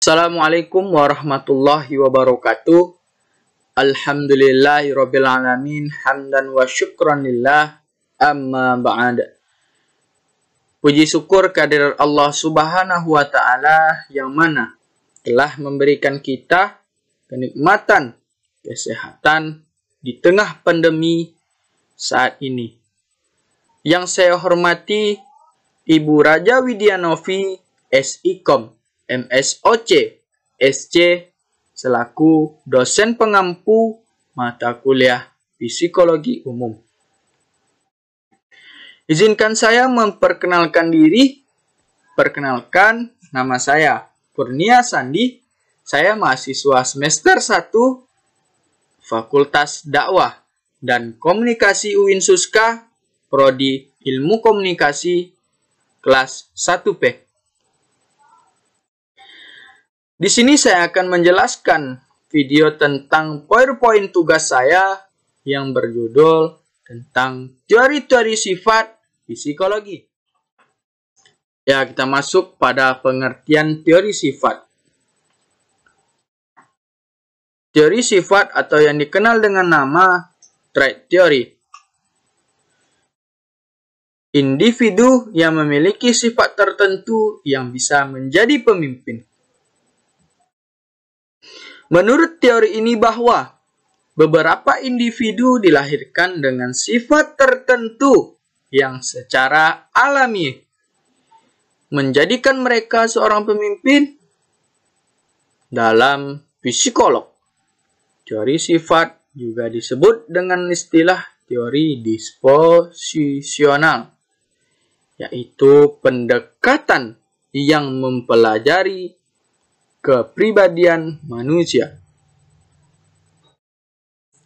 Assalamualaikum warahmatullahi wabarakatuh. Alhamdulillahirabbil alamin hamdan wa syukran lillah amma ba'd. Puji syukur kehadirat Allah Subhanahu wa taala yang mana telah memberikan kita kenikmatan kesehatan di tengah pandemi saat ini. Yang saya hormati Ibu Raja Widianovi SIKOM MSOC SC selaku dosen pengampu mata kuliah Psikologi Umum. Izinkan saya memperkenalkan diri. Perkenalkan, nama saya Kurnia Sandi. Saya mahasiswa semester 1 Fakultas Dakwah dan Komunikasi UIN Suska, Prodi Ilmu Komunikasi, kelas 1P. Di sini saya akan menjelaskan video tentang PowerPoint tugas saya yang berjudul tentang teori-teori sifat psikologi. Ya, kita masuk pada pengertian teori sifat. Teori sifat atau yang dikenal dengan nama trait theory. Individu yang memiliki sifat tertentu yang bisa menjadi pemimpin. Menurut teori ini bahwa beberapa individu dilahirkan dengan sifat tertentu yang secara alami menjadikan mereka seorang pemimpin. Dalam psikolog, teori sifat juga disebut dengan istilah teori disposisional, yaitu pendekatan yang mempelajari kepribadian manusia.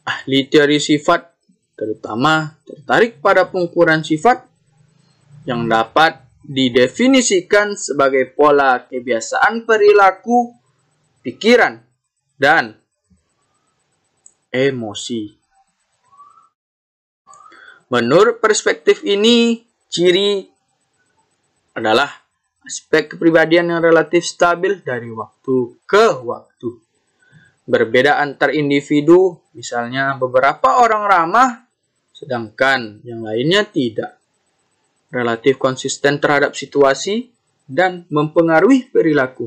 Ahli teori sifat terutama tertarik pada pengukuran sifat yang dapat didefinisikan sebagai pola kebiasaan perilaku, pikiran, dan emosi. Menurut perspektif ini, ciri adalah aspek kepribadian yang relatif stabil dari waktu ke waktu. Berbeda antar individu, misalnya beberapa orang ramah, sedangkan yang lainnya tidak. Relatif konsisten terhadap situasi dan mempengaruhi perilaku.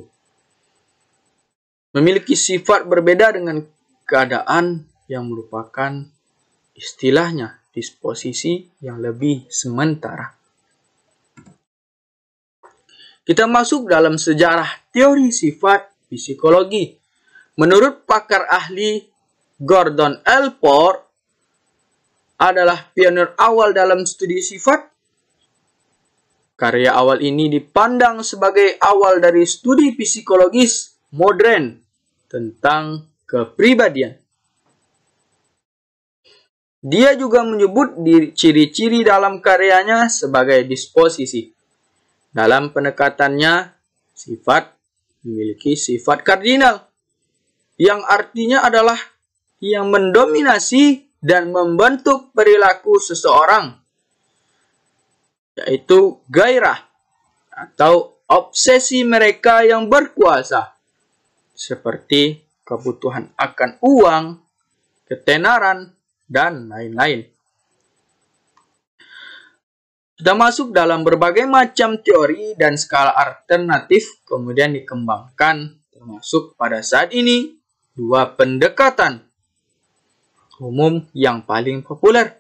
Memiliki sifat berbeda dengan keadaan yang merupakan istilahnya disposisi yang lebih sementara. Kita masuk dalam sejarah teori sifat psikologi. Menurut pakar ahli, Gordon L. Ford adalah pionir awal dalam studi sifat. Karya awal ini dipandang sebagai awal dari studi psikologis modern tentang kepribadian. Dia juga menyebut ciri-ciri dalam karyanya sebagai disposisi. Dalam pendekatannya, sifat memiliki sifat kardinal, yang artinya adalah yang mendominasi dan membentuk perilaku seseorang, yaitu gairah atau obsesi mereka yang berkuasa, seperti kebutuhan akan uang, ketenaran, dan lain-lain. Sudah masuk dalam berbagai macam teori dan skala alternatif kemudian dikembangkan, termasuk pada saat ini dua pendekatan umum yang paling populer,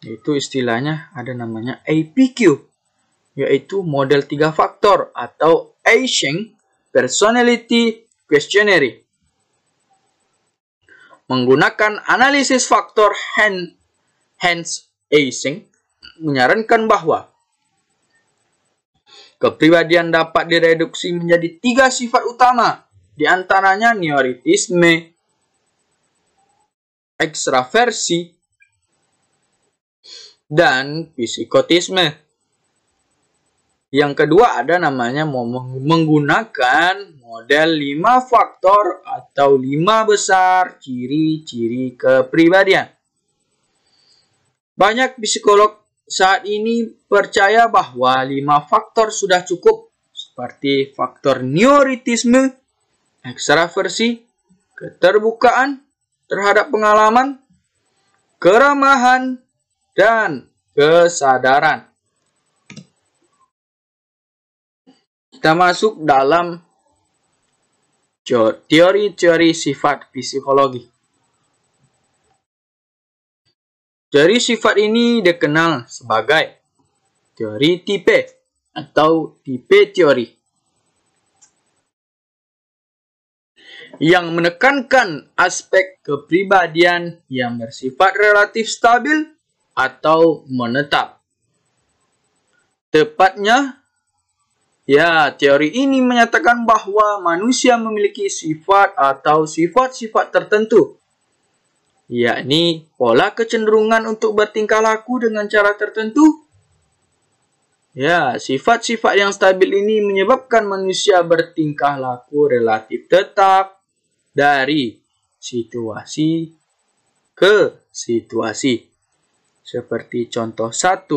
yaitu istilahnya ada namanya APQ, yaitu model 3 faktor atau Eysenck Personality Questionnaire. Menggunakan analisis faktor Hans-Eysenck menyarankan bahwa kepribadian dapat direduksi menjadi 3 sifat utama, di antaranya neurotisme, ekstraversi, dan psikotisme. Yang kedua ada namanya menggunakan model 5 faktor atau 5 besar ciri-ciri kepribadian. Banyak psikolog saat ini percaya bahwa 5 faktor sudah cukup, seperti faktor neurotisme, ekstraversi, keterbukaan terhadap pengalaman, keramahan, dan kesadaran. Kita masuk dalam teori-teori sifat psikologi. Teori sifat ini dikenal sebagai teori tipe atau tipe teori, yang menekankan aspek kepribadian yang bersifat relatif stabil atau menetap. Tepatnya, teori ini menyatakan bahwa manusia memiliki sifat atau sifat-sifat tertentu, yakni pola kecenderungan untuk bertingkah laku dengan cara tertentu. Sifat-sifat yang stabil ini menyebabkan manusia bertingkah laku relatif tetap dari situasi ke situasi. Seperti contoh 1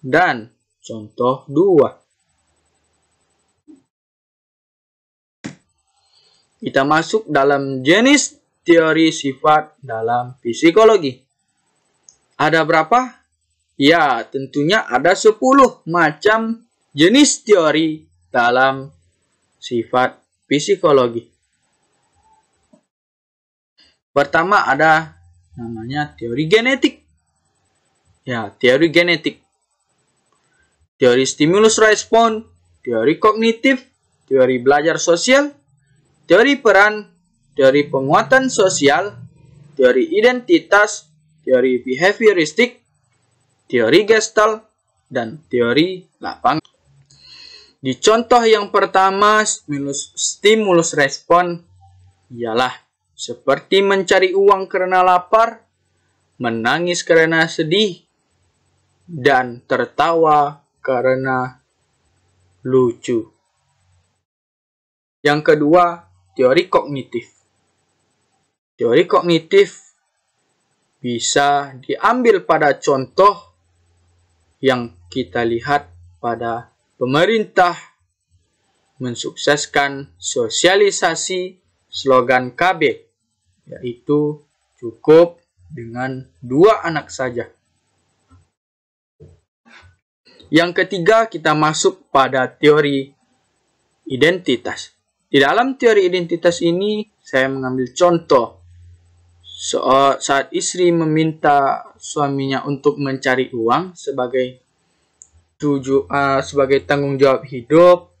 dan contoh 2. Kita masuk dalam jenis teori sifat dalam psikologi. Ada berapa? Tentunya ada 10 macam jenis teori dalam sifat psikologi. Pertama ada namanya teori genetik. Teori genetik. Teori stimulus respon, teori kognitif, teori belajar sosial, teori peran, teori penguatan sosial, teori identitas, teori behavioristik, teori Gestalt, dan teori lapangan. Di contoh yang pertama, stimulus respon ialah seperti mencari uang karena lapar, menangis karena sedih, dan tertawa karena lucu. Yang kedua, teori kognitif. Teori kognitif bisa diambil pada contoh yang kita lihat pada pemerintah mensukseskan sosialisasi slogan KB, yaitu cukup dengan 2 anak saja. Yang ketiga, kita masuk pada teori identitas. Di dalam teori identitas ini, saya mengambil contoh saat istri meminta suaminya untuk mencari uang sebagai tanggung jawab hidup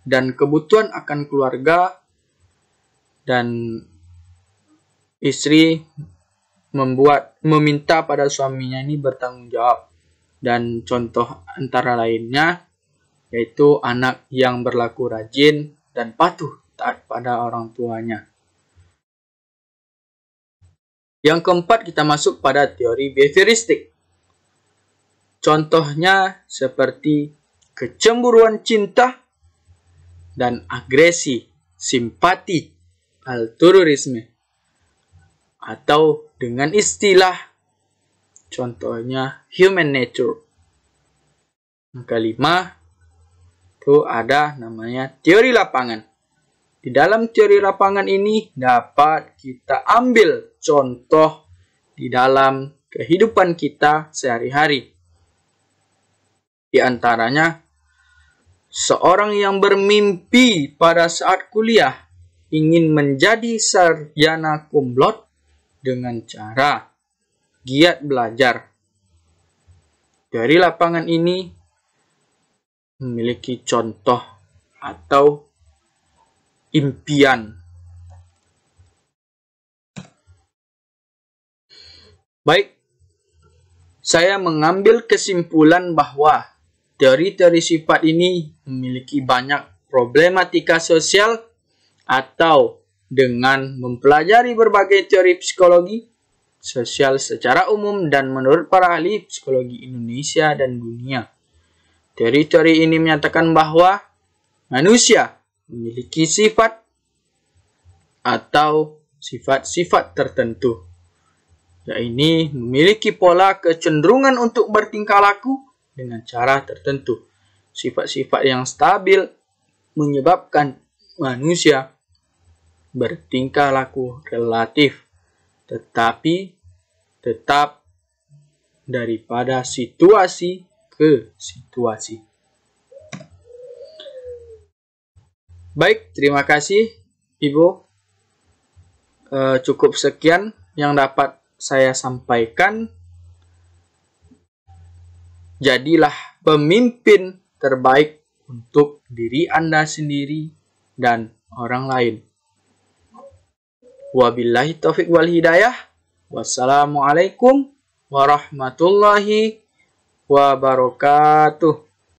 dan kebutuhan akan keluarga, dan istri meminta pada suaminya ini bertanggung jawab, dan contoh antara lainnya yaitu anak yang berlaku rajin dan patuh taat pada orang tuanya. Yang keempat, kita masuk pada teori behavioristik. Contohnya seperti kecemburuan cinta dan agresi, simpati, altruisme, atau dengan istilah contohnya human nature. Yang kelima, itu ada namanya teori lapangan. Di dalam teori lapangan ini dapat kita ambil contoh di dalam kehidupan kita sehari-hari. Di antaranya, seorang yang bermimpi pada saat kuliah ingin menjadi sarjana cum laude dengan cara giat belajar. Teori lapangan ini memiliki contoh atau impian. Baik, saya mengambil kesimpulan bahwa teori-teori sifat ini memiliki banyak problematika sosial, atau dengan mempelajari berbagai teori psikologi sosial secara umum dan menurut para ahli psikologi Indonesia dan dunia. Teori-teori ini menyatakan bahwa manusia memiliki sifat atau sifat-sifat tertentu, yaitu memiliki pola kecenderungan untuk bertingkah laku dengan cara tertentu. Sifat-sifat yang stabil menyebabkan manusia bertingkah laku relatif, tetapi tetap daripada situasi ke situasi. Baik, terima kasih Ibu. Cukup sekian yang dapat saya sampaikan. Jadilah pemimpin terbaik untuk diri Anda sendiri dan orang lain. Wabillahi taufiq wal hidayah. Wassalamualaikum warahmatullahi wabarakatuh.